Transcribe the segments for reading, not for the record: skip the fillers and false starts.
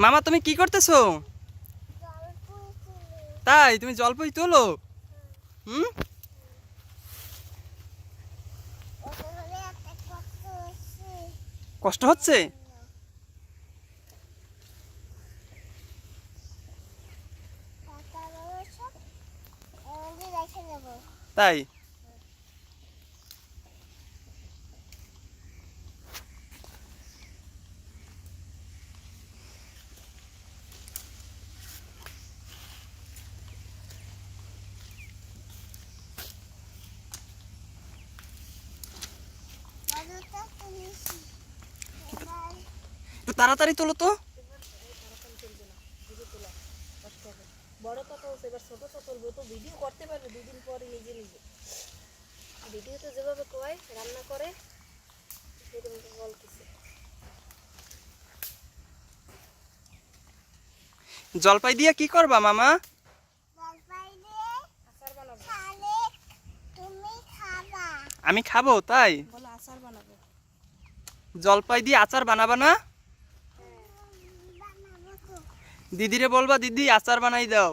মামা তুমি কি করতেছো? তাই তুমি জলপাই তোলো? হুম। কষ্ট হচ্ছে? তাই একটু তাড়াতাড়ি তোলো তো। বড়টা তো এবার ছোটটা তুলবো তো, ভিডিও করতে পারবে দুদিন পরে নিজে নিজে। ভিডিওতে যেভাবে কয় রান্না করে সেরকম বলতেছে। জলপাই দিয়ে কি করবা মামা? আচার বানাবো। আমি খাবো তাই? বলো আচার বানাবো। জলপাই দিয়ে আচার বানাবা না? দিদিরে বলবা দিদি আচার বানাই দাও।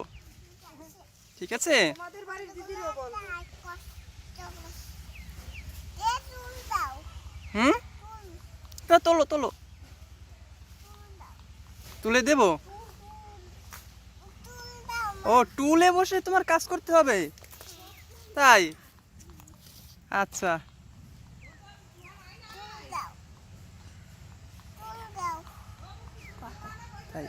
ঠিক আছে। তোমাদের বাড়ির দিদিরও বলবো। হুম। তা তোলো তোলো, তুলে দেবো। ও টুলে বসে তোমার কাজ করতে হবে তাই? আচ্ছা। তাই